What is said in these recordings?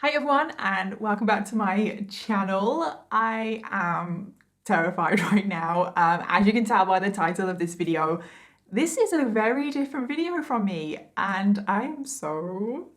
Hi everyone and welcome back to my channel. I am terrified right now. As you can tell by the title of this video, this is a very different video from me and I am so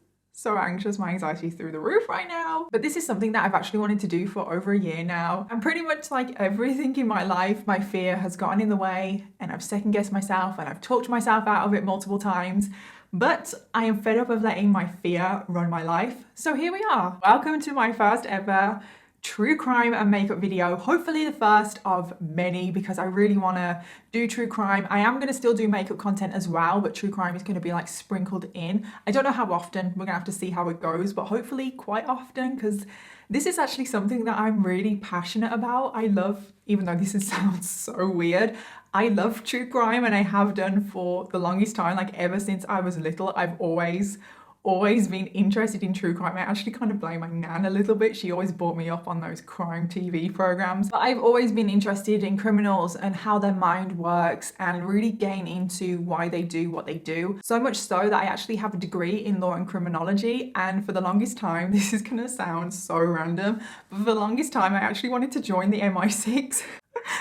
anxious. My anxiety is through the roof right now. But this is something that I've actually wanted to do for over a year now. And pretty much like everything in my life, my fear has gotten in the way and I've second guessed myself and I've talked myself out of it multiple times. But I am fed up of letting my fear run my life. So here we are. Welcome to my first ever true crime and makeup video. Hopefully the first of many because I really want to do true crime. I am going to still do makeup content as well, but true crime is going to be like sprinkled in. I don't know how often. We're going to have to see how it goes, but hopefully quite often because this is actually something that I'm really passionate about. I love, even though this sounds so weird, I love true crime and I have done for the longest time. Like ever since I was little, I've always been interested in true crime. I actually kind of blame my nan a little bit. She always brought me up on those crime TV programs. But I've always been interested in criminals and how their mind works and really getting into why they do what they do. So much so that I actually have a degree in law and criminology. And for the longest time, this is gonna sound so random, but for the longest time, I actually wanted to join the MI6.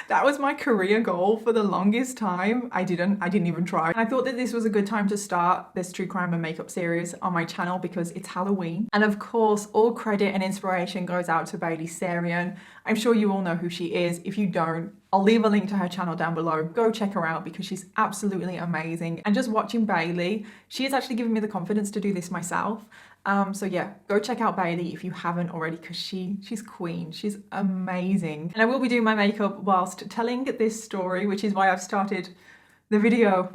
That was my career goal for the longest time. I didn't even try. And I thought that this was a good time to start this true crime and makeup series on my channel because it's Halloween. And of course, all credit and inspiration goes out to Bailey Sarian. I'm sure you all know who she is. If you don't, I'll leave a link to her channel down below. Go check her out because she's absolutely amazing. And just watching Bailey, she has actually given me the confidence to do this myself. So yeah, go check out Bailey if you haven't already because she's queen. She's amazing. And I will be doing my makeup whilst telling this story, which is why I've started the video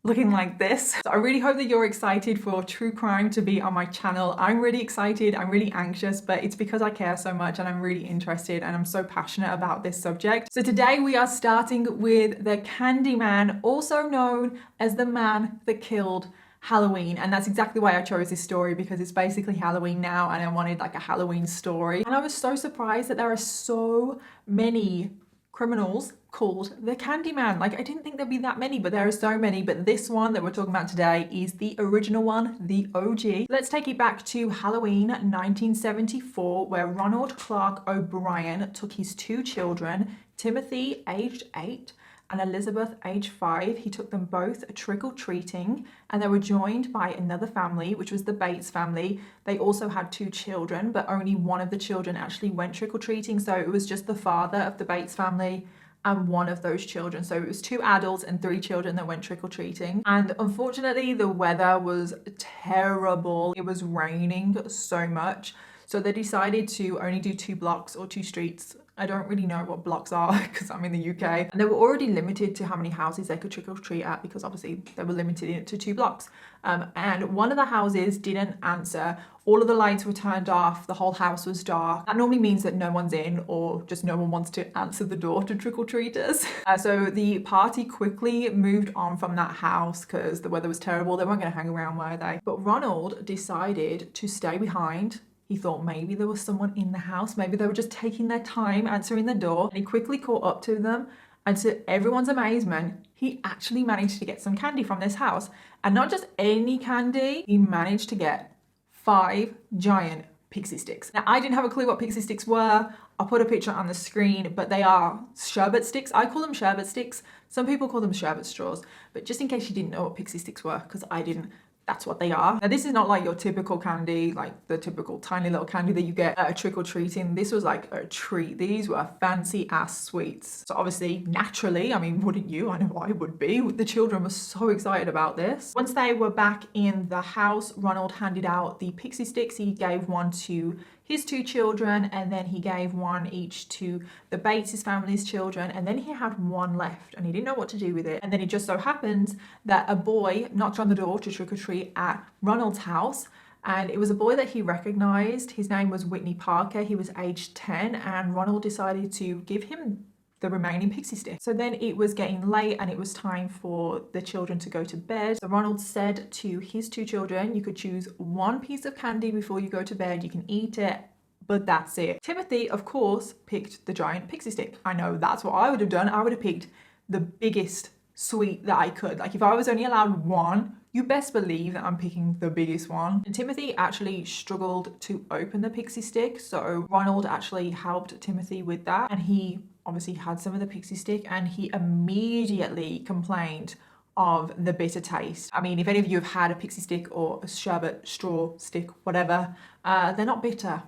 looking like this. So I really hope that you're excited for true crime to be on my channel. I'm really excited, I'm really anxious, but it's because I care so much and I'm really interested and I'm so passionate about this subject. So today we are starting with the Candyman, also known as the man that killed Halloween. And that's exactly why I chose this story because it's basically Halloween now and I wanted like a Halloween story. And I was so surprised that there are so many criminals called the Candyman. Like I didn't think there'd be that many, but there are so many. But this one that we're talking about today is the original one, the OG. Let's take it back to Halloween 1974, where Ronald Clark O'Brien took his two children, Timothy, aged 8, and Elizabeth, age 5. He took them both trick-or-treating and they were joined by another family, which was the Bates family. They also had two children, but only one of the children actually went trick-or-treating. So it was just the father of the Bates family and one of those children. So it was 2 adults and 3 children that went trick-or-treating. And unfortunately, the weather was terrible. It was raining so much. So they decided to only do 2 blocks or 2 streets. I don't really know what blocks are because I'm in the UK. And they were already limited to how many houses they could trick or treat at because obviously they were limited to 2 blocks. And one of the houses didn't answer. All of the lights were turned off. The whole house was dark. That normally means that no one's in or just no one wants to answer the door to trick-or-treaters. So the party quickly moved on from that house because the weather was terrible. They weren't going to hang around, were they? But Ronald decided to stay behind. He thought maybe there was someone in the house. Maybe they were just taking their time answering the door. And he quickly caught up to them. And to everyone's amazement, he actually managed to get some candy from this house. And not just any candy, he managed to get 5 giant pixie sticks. Now, I didn't have a clue what pixie sticks were. I'll put a picture on the screen, but they are sherbet sticks. I call them sherbet sticks. Some people call them sherbet straws. But just in case you didn't know what pixie sticks were, because I didn't, that's what they are. Now, this is not like your typical candy, like the typical tiny little candy that you get at a trick-or-treating. This was like a treat. These were fancy ass sweets. So obviously, naturally, I mean, wouldn't you? I know I would be. The children were so excited about this. Once they were back in the house, Ronald handed out the pixie sticks. He gave one to his 2 children, and then he gave one each to the Bates' family's children, and then he had one left, and he didn't know what to do with it. And then it just so happened that a boy knocked on the door to trick-or-treat at Ronald's house, and it was a boy that he recognized. His name was Whitney Parker. He was aged 10, and Ronald decided to give him the remaining pixie stick. So then it was getting late and it was time for the children to go to bed. So Ronald said to his 2 children, you could choose 1 piece of candy before you go to bed. You can eat it, but that's it. Timothy, of course, picked the giant pixie stick. I know that's what I would have done. I would have picked the biggest sweet that I could. Like if I was only allowed one you best believe that I'm picking the biggest one. And Timothy actually struggled to open the pixie stick, so Ronald actually helped Timothy with that, and he obviously had some of the pixie stick and he immediately complained of the bitter taste. I mean, if any of you have had a pixie stick or a sherbet straw stick, whatever, they're not bitter.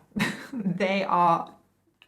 They are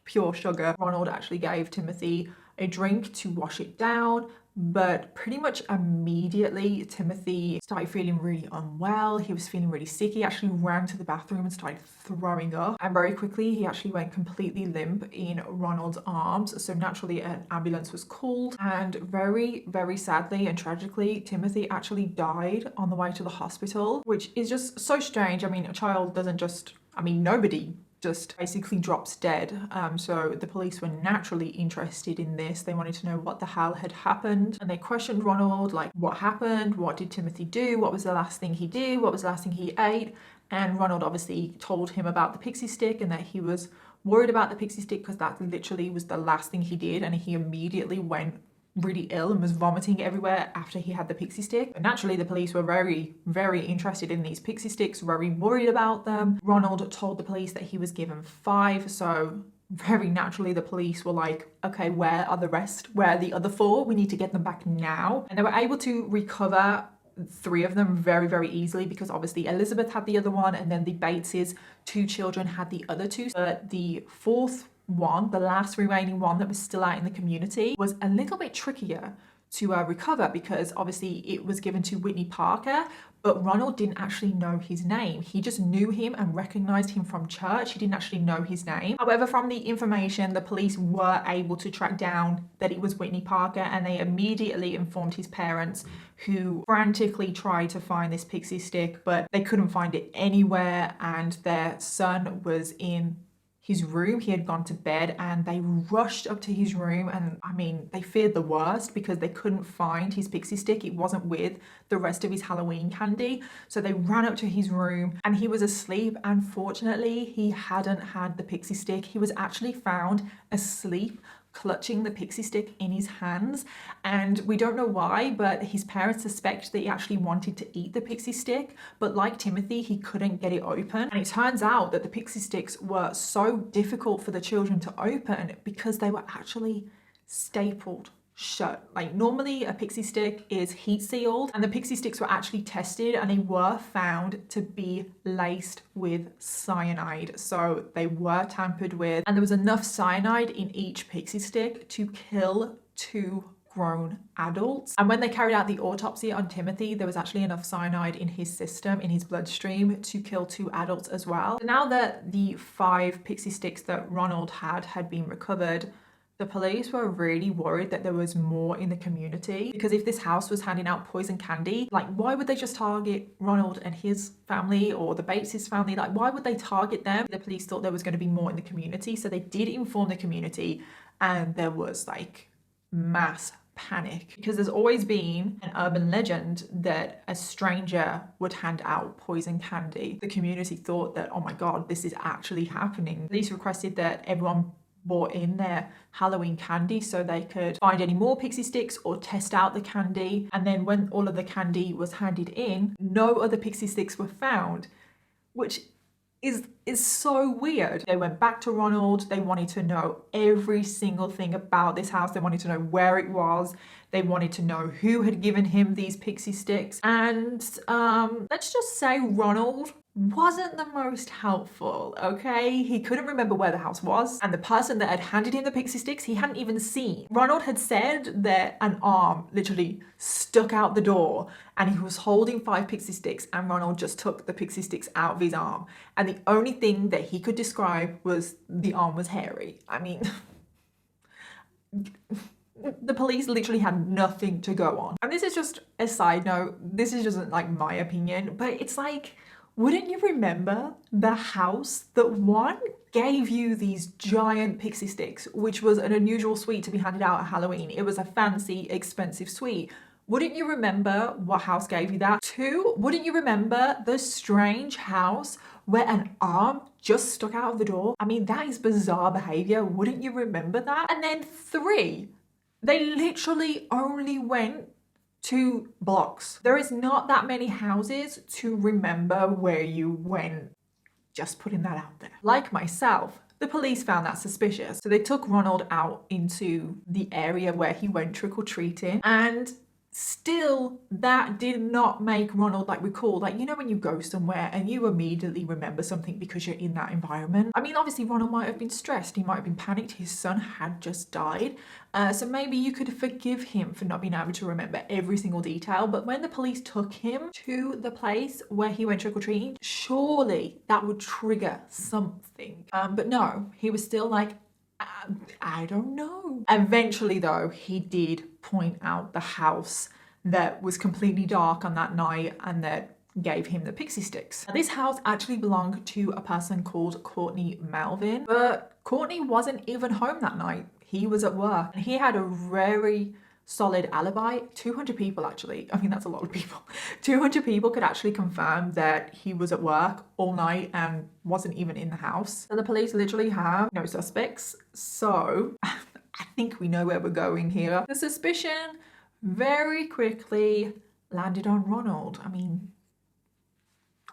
pure sugar. Ronald actually gave Timothy a drink to wash it down, but pretty much immediately Timothy started feeling really unwell. He was feeling really sick. He actually ran to the bathroom and started throwing up, and very quickly he actually went completely limp in Ronald's arms. So naturally an ambulance was called, and very, very sadly and tragically Timothy actually died on the way to the hospital, which is just so strange. I mean, a child doesn't just, I mean, nobody just basically drops dead. So the police were naturally interested in this. They wanted to know what the hell had happened, and they questioned Ronald, like, what happened? What did Timothy do? What was the last thing he did? What was the last thing he ate? And Ronald obviously told him about the pixie stick and that he was worried about the pixie stick because that literally was the last thing he did, and he immediately went really ill and was vomiting everywhere after he had the pixie stick. But naturally the police were very, very interested in these pixie sticks, very worried about them. Ronald told the police that he was given 5, so very naturally the police were like, okay, where are the rest? Where are the other 4? We need to get them back now. And they were able to recover 3 of them very, very easily, because obviously Elizabeth had the other one and then the Bateses' 2 children had the other 2. But the 4th one, the last remaining one that was still out in the community, was a little bit trickier to recover, because obviously it was given to Whitney Parker, but Ronald didn't actually know his name. He just knew him and recognized him from church. He didn't actually know his name. However, from the information, the police were able to track down that it was Whitney Parker, and they immediately informed his parents, who frantically tried to find this pixie stick, but they couldn't find it anywhere, and their son was in his room. He had gone to bed, and they rushed up to his room, and I mean, they feared the worst because they couldn't find his pixie stick. It wasn't with the rest of his Halloween candy. So they ran up to his room and he was asleep. Unfortunately, he hadn't had the pixie stick. He was actually found asleep, clutching the pixie stick in his hands, and we don't know why, but his parents suspect that he actually wanted to eat the pixie stick, but like Timothy, he couldn't get it open. And it turns out that the pixie sticks were so difficult for the children to open because they were actually stapled shut. Like, normally a pixie stick is heat sealed, and the pixie sticks were actually tested and they were found to be laced with cyanide. So they were tampered with, and there was enough cyanide in each pixie stick to kill 2 grown adults. And when they carried out the autopsy on Timothy, there was actually enough cyanide in his system, in his bloodstream, to kill 2 adults as well. So now that the 5 pixie sticks that Ronald had been recovered, the police were really worried that there was more in the community, because if this house was handing out poison candy, like, why would they just target Ronald and his family, or the Bates' family? Like, why would they target them? The police thought there was going to be more in the community, so they did inform the community, and there was like mass panic, because there's always been an urban legend that a stranger would hand out poison candy. The community thought that, oh my god, this is actually happening. Police requested that everyone bought in their Halloween candy so they could find any more pixie sticks or test out the candy. And then when all of the candy was handed in, no other pixie sticks were found, which is so weird. They went back to Ronald. They wanted to know every single thing about this house. They wanted to know where it was. They wanted to know who had given him these pixie sticks. And let's just say Ronald wasn't the most helpful, okay? He couldn't remember where the house was, and the person that had handed him the pixie sticks, he hadn't even seen. Ronald had said that an arm literally stuck out the door, and he was holding 5 pixie sticks, and Ronald just took the pixie sticks out of his arm, and the only thing that he could describe was the arm was hairy. I mean, the police literally had nothing to go on. And this is just a side note. This is just like my opinion, but it's like, wouldn't you remember the house that one gave you these giant pixie sticks, which was an unusual sweet to be handed out at Halloween? It was a fancy, expensive sweet. Wouldn't you remember what house gave you that? 2, wouldn't you remember the strange house where an arm just stuck out of the door? I mean, that is bizarre behavior. Wouldn't you remember that? And then 3, they literally only went 2 blocks. There is not that many houses to remember where you went. Just putting that out there. Like myself, the police found that suspicious. So they took Ronald out into the area where he went trick-or-treating, and still that did not make Ronald recall, you know when you go somewhere and you immediately remember something because you're in that environment. I mean, obviously Ronald might have been stressed, he might have been panicked, his son had just died, so maybe you could forgive him for not being able to remember every single detail. But when the police took him to the place where he went trick-or-treating, surely that would trigger something, but no, he was still I don't know. Eventually though, he did point out the house that was completely dark on that night and that gave him the pixie sticks. Now, this house actually belonged to a person called Courtney Melvin, but Courtney wasn't even home that night. He was at work and he had a very solid alibi. 200 people actually, I mean that's a lot of people. 200 people could actually confirm that he was at work all night and wasn't even in the house. So the police literally have no suspects. So I think we know where we're going here. The suspicion very quickly landed on Ronald. I mean,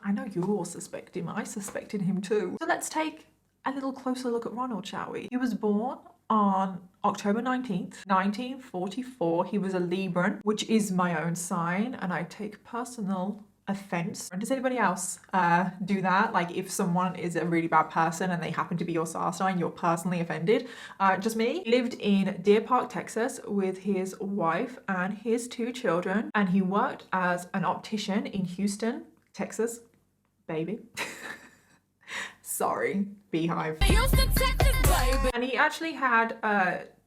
I know you all suspect him. I suspected him too. So let's take a little closer look at Ronald, shall we? He was born on October 19th, 1944. He was a Libran, which is my own sign, and I take personal offense. Does anybody else do that? If someone is a really bad person and they happen to be your star sign, you're personally offended? Just me. He lived in Deer Park, Texas with his wife and his 2 children, and he worked as an optician in Houston, Texas. Baby. Sorry, beehive. Houston, Texas, baby. And he actually had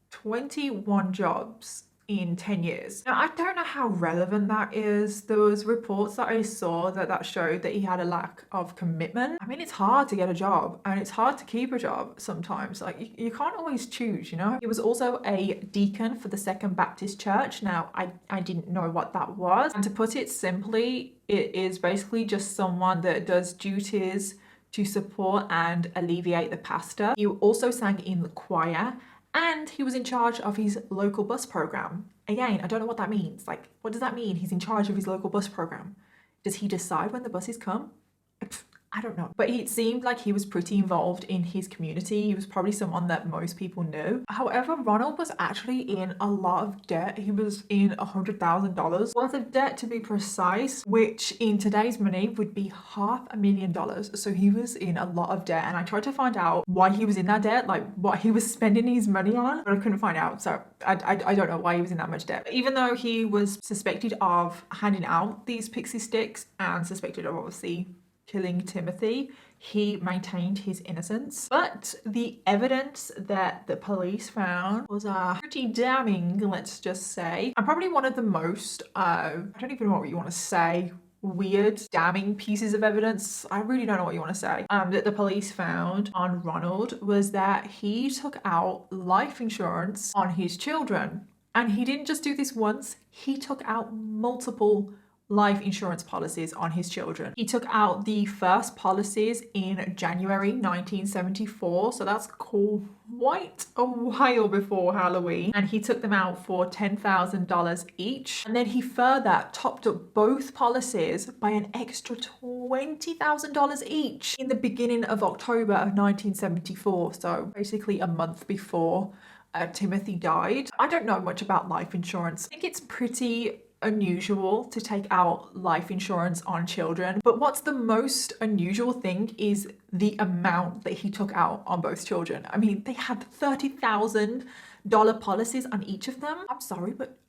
21 jobs in 10 years. Now, I don't know how relevant that is. There was reports that I saw that showed that he had a lack of commitment. I mean, it's hard to get a job and it's hard to keep a job sometimes. You can't always choose, you know? He was also a deacon for the Second Baptist Church. Now, I didn't know what that was. And to put it simply, it is basically just someone that does duties to support and alleviate the pastor. He also sang in the choir, and he was in charge of his local bus program. Again, I don't know what that means. What does that mean? He's in charge of his local bus program. Does he decide when the buses come? I don't know. But it seemed like he was pretty involved in his community. He was probably someone that most people knew. However, Ronald was actually in a lot of debt. He was in $100,000 worth of debt, to be precise, which in today's money would be $500,000. So he was in a lot of debt, and I tried to find out why he was in that debt, what he was spending his money on, but I couldn't find out. So I don't know why he was in that much debt. But even though he was suspected of handing out these pixie sticks and suspected of obviously killing Timothy, he maintained his innocence. But the evidence that the police found was pretty damning, let's just say. And probably one of the most, I don't even know what you want to say, weird, damning pieces of evidence, I really don't know what you want to say, that the police found on Ronald was that he took out life insurance on his children. And he didn't just do this once, he took out multiple life insurance policies on his children. He took out the first policies in January 1974, so that's quite a while before Halloween, and he took them out for $10,000 each. And then he further topped up both policies by an extra $20,000 each in the beginning of October of 1974, so basically a month before Timothy died. I don't know much about life insurance. I think it's pretty unusual to take out life insurance on children, but what's the most unusual thing is the amount that he took out on both children. I mean, they had $30,000 policies on each of them. I'm sorry, but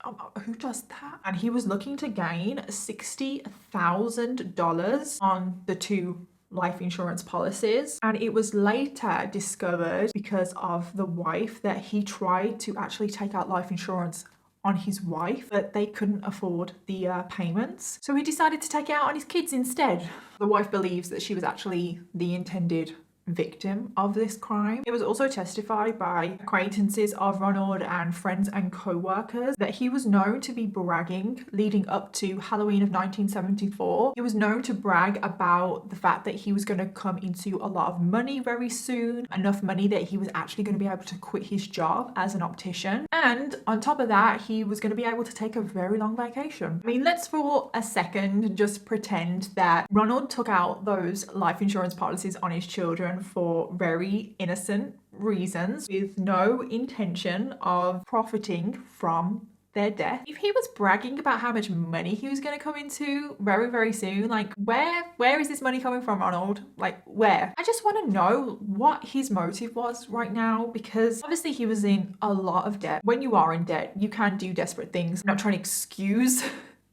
who does that? And he was looking to gain $60,000 on the 2 life insurance policies, and it was later discovered because of the wife that he tried to actually take out life insurance on his wife, but they couldn't afford the payments. So he decided to take it out on his kids instead. The wife believes that she was actually the intended victim of this crime. It was also testified by acquaintances of Ronald and friends and co-workers that he was known to be bragging leading up to Halloween of 1974. He was known to brag about the fact that he was going to come into a lot of money very soon, enough money that he was actually going to be able to quit his job as an optician. And on top of that, he was going to be able to take a very long vacation. I mean, let's for a second just pretend that Ronald took out those life insurance policies on his children for very innocent reasons with no intention of profiting from their death. If he was bragging about how much money he was going to come into very, very soon, like where is this money coming from, Ronald? Like where? I just want to know what his motive was right now, because obviously he was in a lot of debt. When you are in debt, you can do desperate things. I'm not trying to excuse,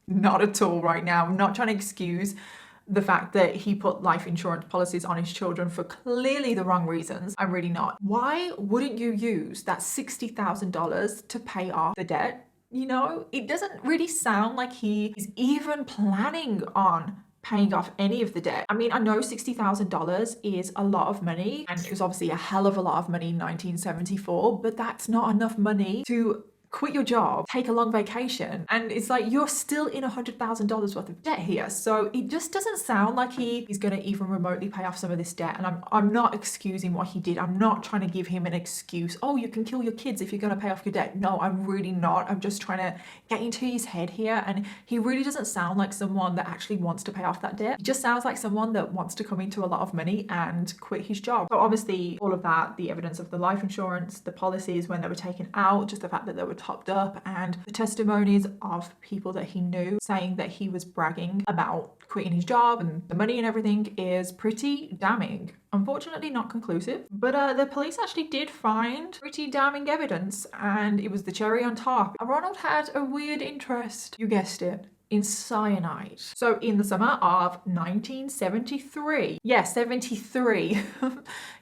not at all right now. I'm not trying to excuse the fact that he put life insurance policies on his children for clearly the wrong reasons. I'm really not. Why wouldn't you use that $60,000 to pay off the debt? You know, it doesn't really sound like he is even planning on paying off any of the debt. I mean, I know $60,000 is a lot of money, and it was obviously a hell of a lot of money in 1974, but that's not enough money to quit your job, take a long vacation, and it's like you're still in $100,000 worth of debt here. So it just doesn't sound like he's going to even remotely pay off some of this debt. And I'm not excusing what he did. I'm not trying to give him an excuse. Oh, you can kill your kids if you're going to pay off your debt. No, I'm really not. I'm just trying to get into his head here. And he really doesn't sound like someone that actually wants to pay off that debt. He just sounds like someone that wants to come into a lot of money and quit his job. So obviously all of that, the evidence of the life insurance, the policies when they were taken out, just the fact that they were topped up, and the testimonies of people that he knew saying that he was bragging about quitting his job and the money and everything is pretty damning. Unfortunately not conclusive, but the police actually did find pretty damning evidence, and it was the cherry on top. Ronald had a weird interest, you guessed it, in cyanide. So in the summer of 1973, yeah, 73,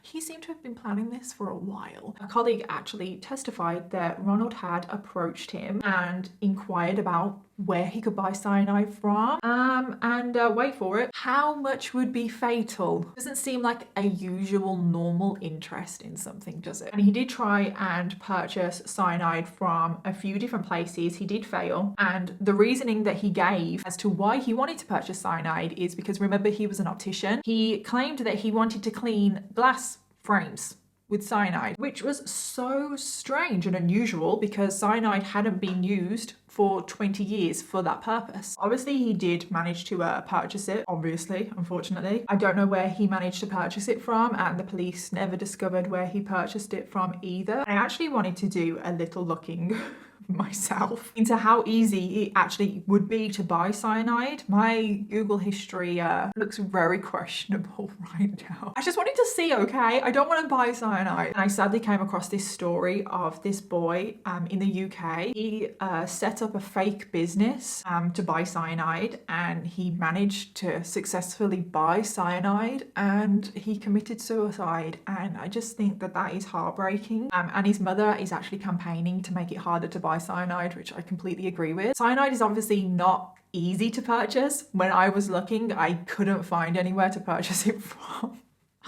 he seemed to have been planning this for a while. A colleague actually testified that Ronald had approached him and inquired about where he could buy cyanide from, and wait for it, how much would be fatal. Doesn't seem like a usual normal interest in something, does it? And he did try and purchase cyanide from a few different places. He did fail, and the reasoning that he gave as to why he wanted to purchase cyanide is because, remember, he was an optician. He claimed that he wanted to clean glass frames with cyanide, which was so strange and unusual because cyanide hadn't been used for 20 years for that purpose. Obviously, he did manage to purchase it, obviously, unfortunately. I don't know where he managed to purchase it from, and the police never discovered where he purchased it from either. I actually wanted to do a little looking myself into how easy it actually would be to buy cyanide. My Google history looks very questionable right now. I just wanted to see, okay? I don't want to buy cyanide. And I sadly came across this story of this boy in the UK. He set up a fake business to buy cyanide, and he managed to successfully buy cyanide, and he committed suicide. And I just think that that is heartbreaking. And his mother is actually campaigning to make it harder to buy cyanide, which I completely agree with. Cyanide is obviously not easy to purchase. When I was looking, I couldn't find anywhere to purchase it from.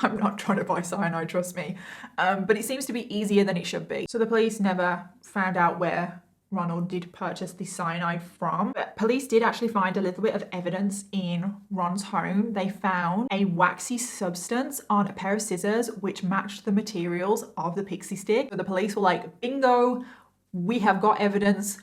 I'm not trying to buy cyanide, trust me. But it seems to be easier than it should be. So the police never found out where Ronald did purchase the cyanide from. But police did actually find a little bit of evidence in Ron's home. They found a waxy substance on a pair of scissors which matched the materials of the pixie stick. So the police were like, bingo, we have got evidence.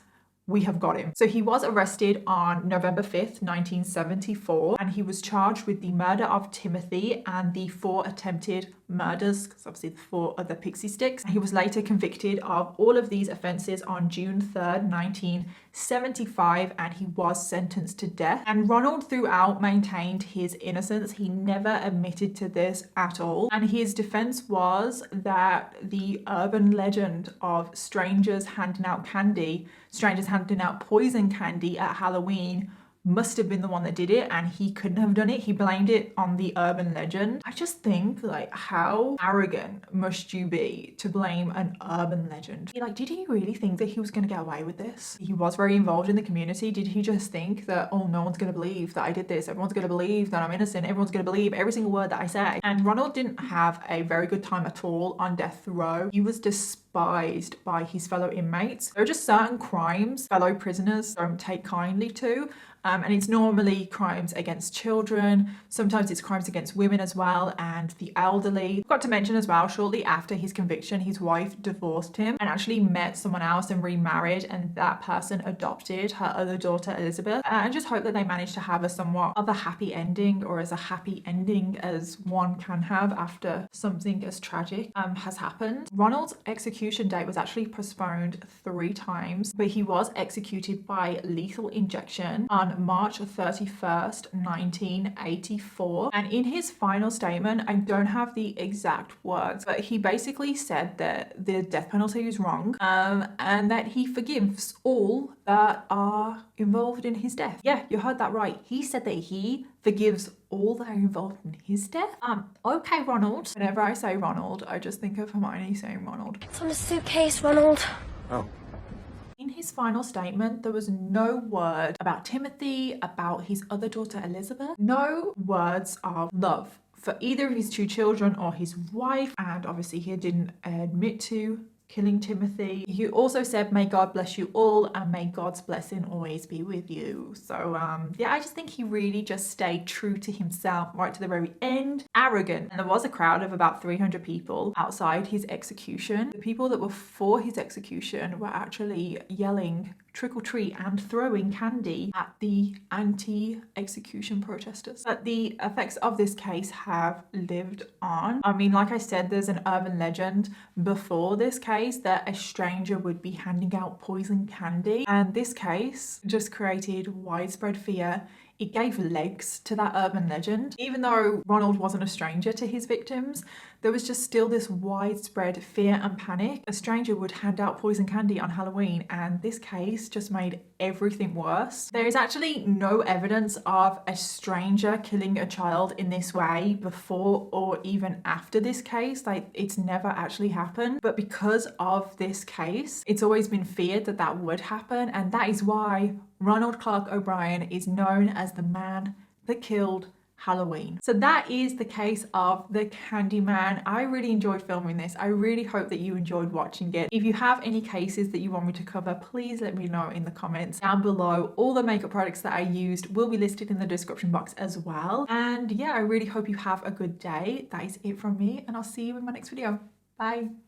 We have got him. So he was arrested on November 5th, 1974, and he was charged with the murder of Timothy and the 4 attempted murders, because obviously the 4 other pixie sticks. He was later convicted of all of these offences on June 3rd, 1975, and he was sentenced to death. And Ronald throughout maintained his innocence. He never admitted to this at all. And his defense was that the urban legend of strangers handing out poison candy at Halloween must have been the one that did it and he couldn't have done it. He blamed it on the urban legend. I just think, like, how arrogant must you be to blame an urban legend? Like, did he really think that he was going to get away with this? He was very involved in the community. Did he just think that, oh, no one's going to believe that I did this, everyone's going to believe that I'm innocent, everyone's going to believe every single word that I say? And Ronald didn't have a very good time at all on death row. He was despised by his fellow inmates. There are just certain crimes fellow prisoners don't take kindly to. And it's normally crimes against children. Sometimes it's crimes against women as well, and the elderly. Forgot to mention as well, shortly after his conviction, his wife divorced him and actually met someone else and remarried, and that person adopted her other daughter, Elizabeth. And just hope that they managed to have a somewhat of a happy ending, or as a happy ending as one can have after something as tragic has happened. Ronald's execution date was actually postponed 3 times, but he was executed by lethal injection on March 31st, 1984. And in his final statement, I don't have the exact words, but he basically said that the death penalty is wrong, and that he forgives all that are involved in his death. Yeah, you heard that right. He said that he forgives all that are involved in his death. Okay, Ronald. Whenever I say Ronald, I just think of Hermione saying Ronald. It's on a suitcase, Ronald. Oh. In his final statement, there was no word about Timothy, about his other daughter Elizabeth, no words of love for either of his 2 children or his wife, and obviously he didn't admit to killing Timothy. He also said, may God bless you all and may God's blessing always be with you. So yeah, I just think he really just stayed true to himself right to the very end. Arrogant. And there was a crowd of about 300 people outside his execution. The people that were for his execution were actually yelling trick or treat and throwing candy at the anti-execution protesters. But the effects of this case have lived on. I mean, like I said, there's an urban legend before this case that a stranger would be handing out poison candy, and this case just created widespread fear. It gave legs to that urban legend. Even though Ronald wasn't a stranger to his victims, there was just still this widespread fear and panic. A stranger would hand out poison candy on Halloween, and this case just made everything worse. There is actually no evidence of a stranger killing a child in this way before or even after this case. Like, it's never actually happened. But because of this case, it's always been feared that that would happen, and that is why Ronald Clark O'Brien is known as the man that killed Halloween. So that is the case of the Candyman. I really enjoyed filming this. I really hope that you enjoyed watching it. If you have any cases that you want me to cover, please let me know in the comments down below. All the makeup products that I used will be listed in the description box as well. And yeah, I really hope you have a good day. That is it from me, and I'll see you in my next video. Bye.